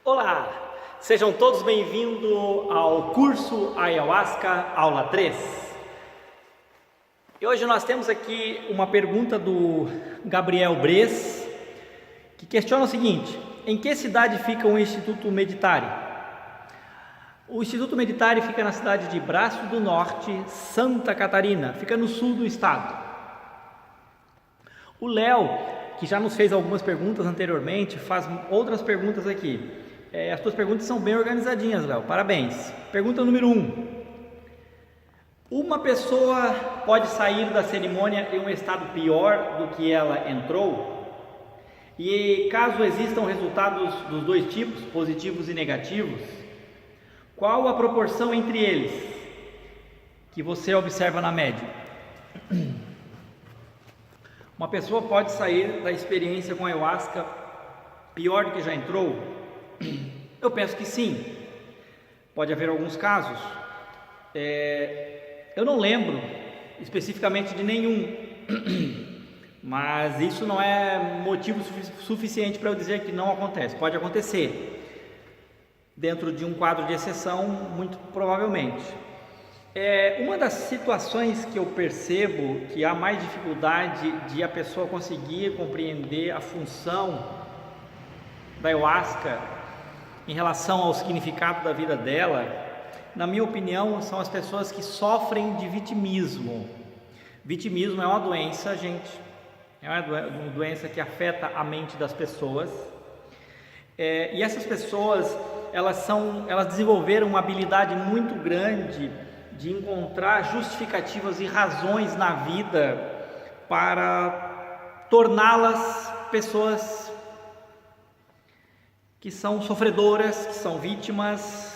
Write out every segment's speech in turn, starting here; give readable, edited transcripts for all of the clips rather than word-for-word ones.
Olá, sejam todos bem-vindos ao curso Ayahuasca Aula 3. E hoje nós temos aqui uma pergunta do Gabriel Bres, que questiona o seguinte: em que cidade fica o Instituto Meditare? O Instituto Meditare fica na cidade de Braço do Norte, Santa Catarina, fica no sul do estado. O Léo, que já nos fez algumas perguntas anteriormente, faz outras perguntas aqui. As tuas perguntas são bem organizadinhas, Léo, parabéns. Pergunta número 1. Uma pessoa pode sair da cerimônia em um estado pior do que ela entrou? E caso existam resultados dos dois tipos, positivos e negativos, qual a proporção entre eles que você observa na média? Uma pessoa pode sair da experiência com ayahuasca pior do que já entrou? Eu penso que sim. Pode haver alguns casos. Eu não lembro especificamente de nenhum, mas isso não é motivo suficiente para eu dizer que não acontece. Pode acontecer dentro de um quadro de exceção, muito provavelmente. Uma das situações que eu percebo que há mais dificuldade de a pessoa conseguir compreender a função da ayahuasca em relação ao significado da vida dela, na minha opinião, são as pessoas que sofrem de vitimismo. Vitimismo é uma doença, gente, é uma doença que afeta a mente das pessoas, e essas pessoas, elas desenvolveram uma habilidade muito grande de encontrar justificativas e razões na vida para torná-las pessoas que são sofredoras, que são vítimas,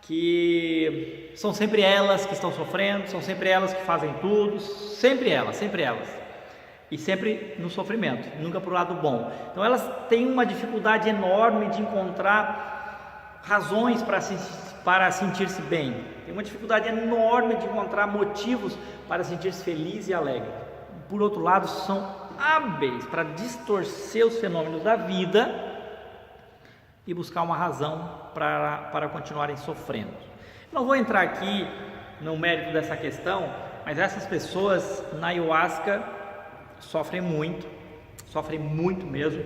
que são sempre elas que estão sofrendo, são sempre elas que fazem tudo, sempre elas, e sempre no sofrimento, nunca para o lado bom. Então elas têm uma dificuldade enorme de encontrar razões para sentir-se bem, tem uma dificuldade enorme de encontrar motivos para sentir-se feliz e alegre. Por outro lado, são hábeis para distorcer os fenômenos da vida e buscar uma razão para continuarem sofrendo. Não vou entrar aqui no mérito dessa questão, mas essas pessoas na ayahuasca sofrem muito mesmo,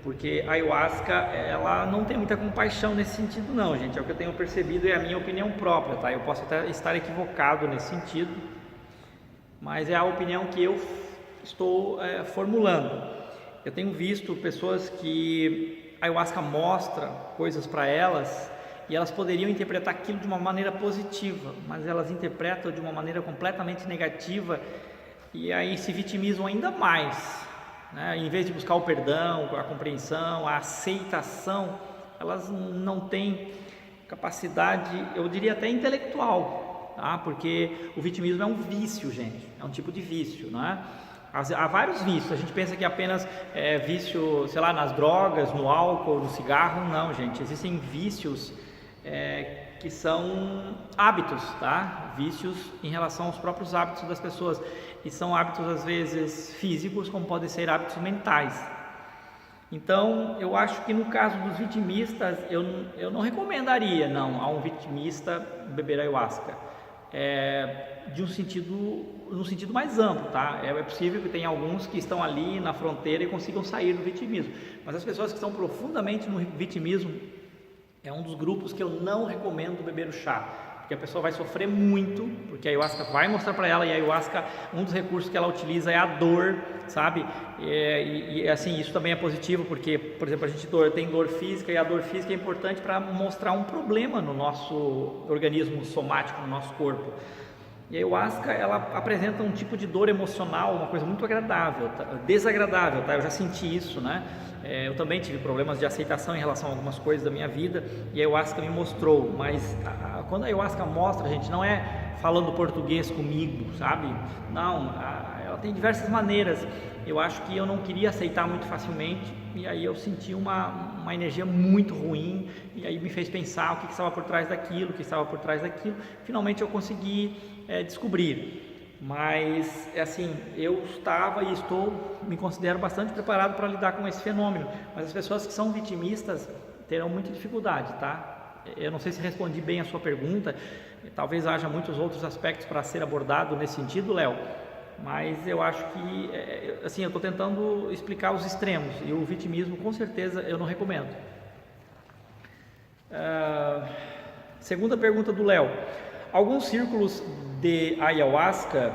porque a ayahuasca, ela não tem muita compaixão nesse sentido não, gente. É o que eu tenho percebido e é a minha opinião própria, tá? Eu posso até estar equivocado nesse sentido, mas é a opinião que eu estou formulando. Eu tenho visto pessoas que a ayahuasca mostra coisas para elas e elas poderiam interpretar aquilo de uma maneira positiva, mas elas interpretam de uma maneira completamente negativa e aí se vitimizam ainda mais, né? Em vez de buscar o perdão, a compreensão, a aceitação, elas não têm capacidade, eu diria até intelectual, tá? Porque o vitimismo é um vício, gente, é um tipo de vício, não é? Há vários vícios. A gente pensa que apenas vício, sei lá, nas drogas, no álcool, no cigarro. Não, gente, existem vícios que são hábitos, tá? Vícios em relação aos próprios hábitos das pessoas, e são hábitos às vezes físicos, como podem ser hábitos mentais. Então eu acho que no caso dos vitimistas, eu não recomendaria não a um vitimista beber ayahuasca, no sentido mais amplo, tá? É possível que tenha alguns que estão ali na fronteira e consigam sair do vitimismo, mas as pessoas que estão profundamente no vitimismo é um dos grupos que eu não recomendo beber o chá, porque a pessoa vai sofrer muito, porque a ayahuasca vai mostrar para ela, e a ayahuasca, um dos recursos que ela utiliza é a dor, sabe? E assim, isso também é positivo, porque, por exemplo, a gente tem dor física, e a dor física é importante para mostrar um problema no nosso organismo somático, no nosso corpo. E a ayahuasca, ela apresenta um tipo de dor emocional, uma coisa muito agradável, desagradável, tá? Eu já senti isso, né? Eu também tive problemas de aceitação em relação a algumas coisas da minha vida, e a ayahuasca me mostrou, mas quando a ayahuasca mostra, gente, não é falando português comigo, sabe? Não, ela tem diversas maneiras. Eu acho que eu não queria aceitar muito facilmente, e aí eu senti uma energia muito ruim, e aí me fez pensar o que estava por trás daquilo, Finalmente eu consegui descobrir. Mas assim, eu estava e estou, me considero bastante preparado para lidar com esse fenômeno, mas as pessoas que são vitimistas terão muita dificuldade, tá? Eu não sei se respondi bem a sua pergunta, talvez haja muitos outros aspectos para ser abordado nesse sentido, Léo, mas eu acho que, assim, eu estou tentando explicar os extremos, e o vitimismo, com certeza, eu não recomendo. Segunda pergunta do Léo. Alguns círculos de ayahuasca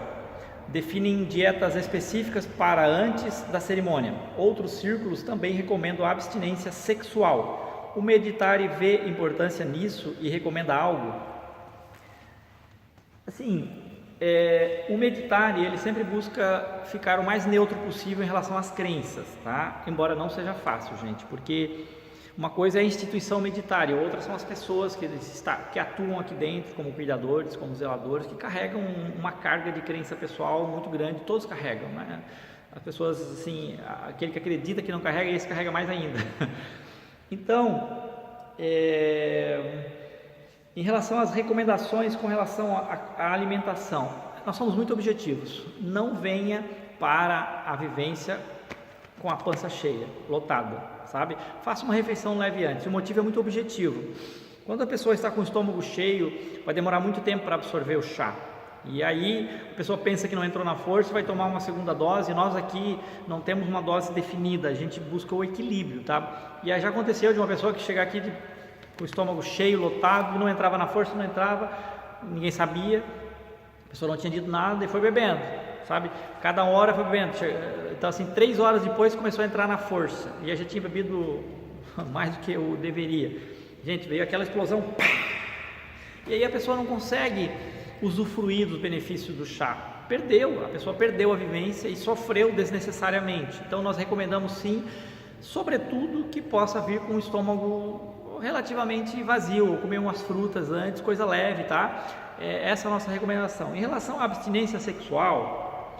definem dietas específicas para antes da cerimônia. Outros círculos também recomendam a abstinência sexual. O Meditare vê importância nisso e recomenda algo? Assim, o Meditare, ele sempre busca ficar o mais neutro possível em relação às crenças, tá? Embora não seja fácil, gente, porque uma coisa é a instituição Meditare, outra são as pessoas que atuam aqui dentro, como cuidadores, como zeladores, que carregam uma carga de crença pessoal muito grande, todos carregam, né? As pessoas, assim, aquele que acredita que não carrega, esse carrega mais ainda. Então, em relação às recomendações com relação à alimentação, nós somos muito objetivos. Não venha para a vivência com a pança cheia, lotada, sabe? Faça uma refeição leve antes. O motivo é muito objetivo. Quando a pessoa está com o estômago cheio, vai demorar muito tempo para absorver o chá. E aí a pessoa pensa que não entrou na força, vai tomar uma segunda dose. Nós aqui não temos uma dose definida, a gente busca o equilíbrio, tá? E aí já aconteceu de uma pessoa que chegar aqui com o estômago cheio, lotado, não entrava na força, não entrava, ninguém sabia, a pessoa não tinha dito nada e foi bebendo, sabe? Cada hora foi bebendo. Então, assim, 3 horas depois começou a entrar na força e eu já tinha bebido mais do que eu deveria. Gente, veio aquela explosão, pá! E aí a pessoa não consegue usufruir dos benefícios do chá. A pessoa perdeu a vivência e sofreu desnecessariamente. Então nós recomendamos sim, sobretudo que possa vir com o estômago relativamente vazio, ou comer umas frutas antes, coisa leve, tá? Essa é a nossa recomendação. Em relação à abstinência sexual,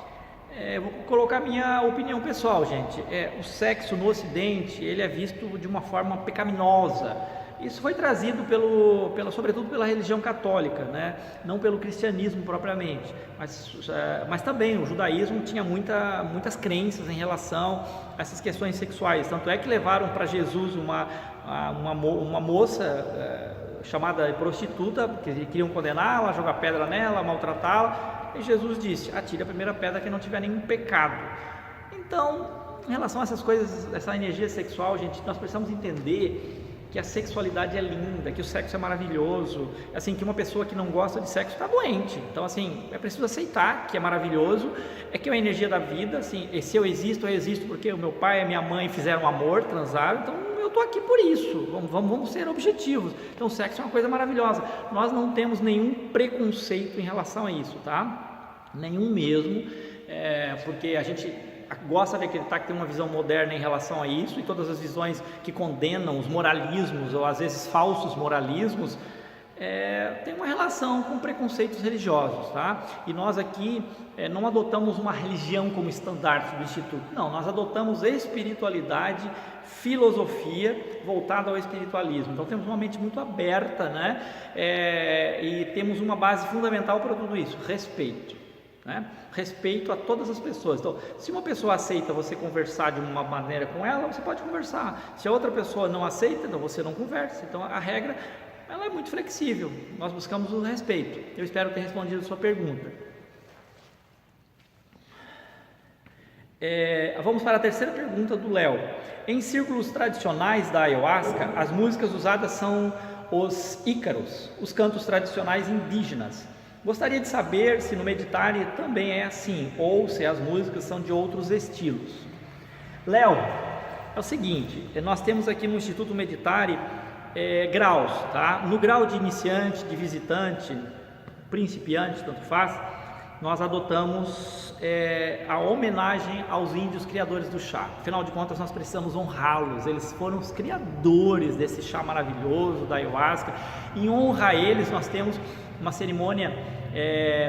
vou colocar a minha opinião pessoal, gente. O sexo no Ocidente, ele é visto de uma forma pecaminosa. Isso foi trazido sobretudo pela religião católica, né? Não pelo cristianismo propriamente, mas também o judaísmo tinha muitas crenças em relação a essas questões sexuais. Tanto é que levaram para Jesus uma moça chamada prostituta, que queriam condená-la, jogar pedra nela, maltratá-la, e Jesus disse: atire a primeira pedra que não tiver nenhum pecado. Então, em relação a essas coisas, essa energia sexual, gente, nós precisamos entender que a sexualidade é linda, que o sexo é maravilhoso, assim, que uma pessoa que não gosta de sexo está doente. Então, assim, é preciso aceitar que é maravilhoso, que é uma energia da vida, assim, e se eu existo porque o meu pai e a minha mãe fizeram amor, transaram, então eu estou aqui por isso, vamos ser objetivos. Então, o sexo é uma coisa maravilhosa. Nós não temos nenhum preconceito em relação a isso, tá? Nenhum mesmo, porque a gente gosta de acreditar que tem uma visão moderna em relação a isso, e todas as visões que condenam os moralismos, ou às vezes falsos moralismos, tem uma relação com preconceitos religiosos, tá? E nós aqui não adotamos uma religião como estandarte do Instituto, não, nós adotamos espiritualidade, filosofia voltada ao espiritualismo. Então temos uma mente muito aberta, né? E temos uma base fundamental para tudo isso: respeito. Né? Respeito a todas as pessoas. Então, se uma pessoa aceita você conversar de uma maneira com ela, você pode conversar. Se a outra pessoa não aceita, então você não conversa. Então a regra, ela é muito flexível. Nós buscamos o respeito. Eu espero ter respondido a sua pergunta. Vamos para a terceira pergunta do Léo. Em círculos tradicionais da ayahuasca, as músicas usadas são os ícaros, os cantos tradicionais indígenas. Gostaria de saber se no Meditare também é assim, ou se as músicas são de outros estilos. Léo, é o seguinte, nós temos aqui no Instituto Meditare graus, tá? No grau de iniciante, de visitante, principiante, tanto faz, nós adotamos a homenagem aos índios criadores do chá. Afinal de contas, nós precisamos honrá-los. Eles foram os criadores desse chá maravilhoso da ayahuasca. Em honra a eles, nós temos uma cerimônia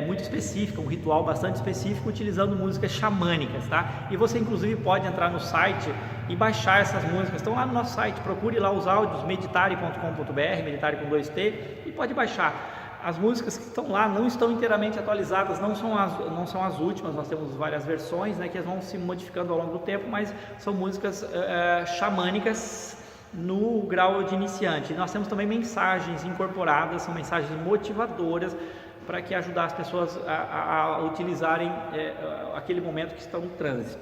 muito específica, um ritual bastante específico, utilizando músicas xamânicas, tá? E você inclusive pode entrar no site e baixar essas músicas. Estão lá no nosso site, procure lá os áudios, meditare.com.br, meditare com 2T, e pode baixar. As músicas que estão lá não estão inteiramente atualizadas, não são as últimas, nós temos várias versões, né, que vão se modificando ao longo do tempo, mas são músicas xamânicas no grau de iniciante. Nós temos também mensagens incorporadas, são mensagens motivadoras para que ajudar as pessoas a utilizarem aquele momento que estão no trânsito.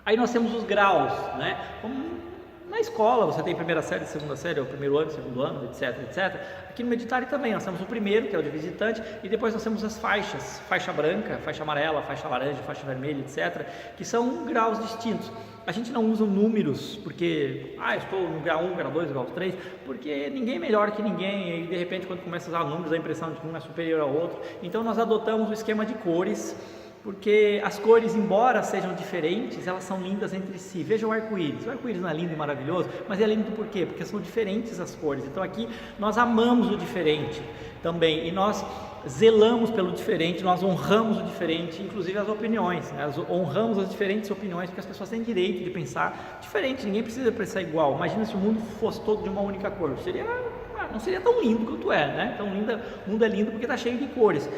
Aí nós temos os graus, né? Como na escola você tem primeira série, segunda série, o primeiro ano, segundo ano, etc, etc. Aqui no Meditário também nós temos o primeiro, que é o de visitante, e depois nós temos as faixas, faixa branca, faixa amarela, faixa laranja, faixa vermelha, etc, que são graus distintos. A gente não usa números, porque, eu estou no grau 1, grau 2, grau 3, porque ninguém é melhor que ninguém, e de repente quando começa a usar números dá a impressão de que um é superior ao outro. Então nós adotamos o esquema de cores, porque as cores, embora sejam diferentes, elas são lindas entre si. Veja o arco-íris não é lindo e maravilhoso, mas é lindo por quê? Porque são diferentes as cores. Então aqui nós amamos o diferente também, e nós zelamos pelo diferente, nós honramos o diferente, inclusive as opiniões, né? Honramos as diferentes opiniões, porque as pessoas têm direito de pensar diferente, ninguém precisa pensar igual. Imagina se o mundo fosse todo de uma única cor, não seria tão lindo quanto é, né? Então o mundo é lindo porque está cheio de cores.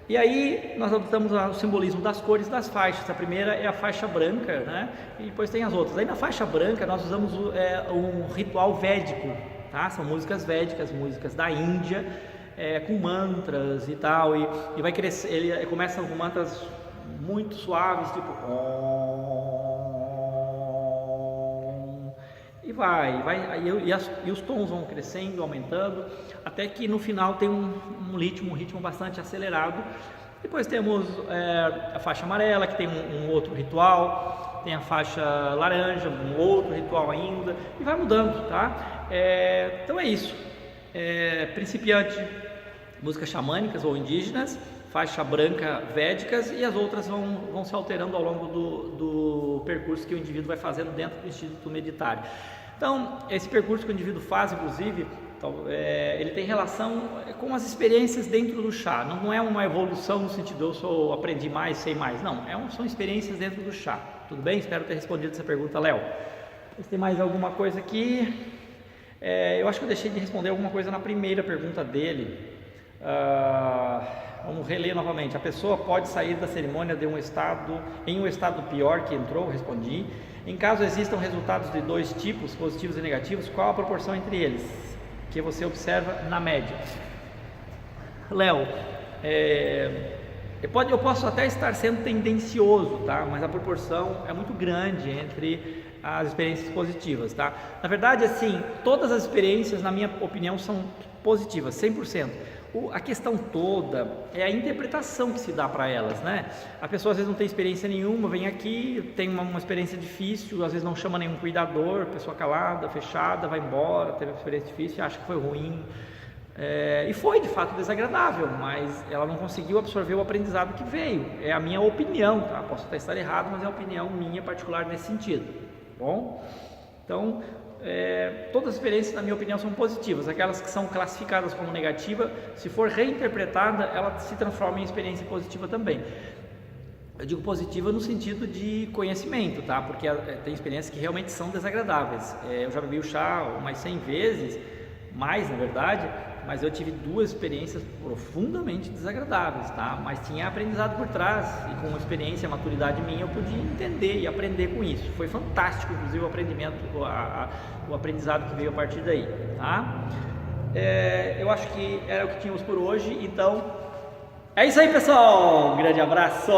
E aí nós adotamos o simbolismo das cores das faixas. A primeira é a faixa branca, né? E depois tem as outras. Aí na faixa branca nós usamos um ritual védico, tá? São músicas védicas, músicas da Índia, com mantras e tal. E vai crescer. Ele começa com mantras muito suaves, tipo e os tons vão crescendo, aumentando, até que no final tem um ritmo bastante acelerado. Depois temos a faixa amarela, que tem um outro ritual, tem a faixa laranja, um outro ritual ainda, e vai mudando, tá? Então é isso. Principiante, músicas xamânicas ou indígenas, faixa branca védicas, e as outras vão se alterando ao longo do percurso que o indivíduo vai fazendo dentro do Instituto Meditário. Então, esse percurso que o indivíduo faz, inclusive, ele tem relação com as experiências dentro do chá. Não é uma evolução no sentido eu aprendi mais, sei mais. Não, são experiências dentro do chá. Tudo bem? Espero ter respondido essa pergunta, Léo. Se tem mais alguma coisa aqui. Eu acho que eu deixei de responder alguma coisa na primeira pergunta dele. Vamos reler novamente. A pessoa pode sair da cerimônia em um estado pior que entrou? Respondi. Em caso existam resultados de dois tipos, positivos e negativos, qual a proporção entre eles que você observa na média? Léo, eu posso até estar sendo tendencioso, tá? Mas a proporção é muito grande entre as experiências positivas, tá? Na verdade, assim, todas as experiências, na minha opinião, são positivas, 100%. A questão toda é a interpretação que se dá para elas, né? A pessoa às vezes não tem experiência nenhuma, vem aqui, tem uma experiência difícil, às vezes não chama nenhum cuidador, pessoa calada, fechada, vai embora, teve uma experiência difícil, acha que foi ruim, e foi de fato desagradável, mas ela não conseguiu absorver o aprendizado que veio. É a minha opinião, tá? Posso até estar errado, mas é a opinião minha particular nesse sentido, bom? Então, todas as experiências, na minha opinião, são positivas. Aquelas que são classificadas como negativa, se for reinterpretada, ela se transforma em experiência positiva também. Eu digo positiva no sentido de conhecimento, tá? Porque tem experiências que realmente são desagradáveis. Eu já bebi o chá umas 100 vezes, mais na verdade, mas eu tive duas experiências profundamente desagradáveis, tá? Mas tinha aprendizado por trás, e com experiência, maturidade minha, eu podia entender e aprender com isso. Foi fantástico, inclusive, o aprendizado que veio a partir daí, tá? Eu acho que era o que tínhamos por hoje, então é isso aí, pessoal. Um grande abraço.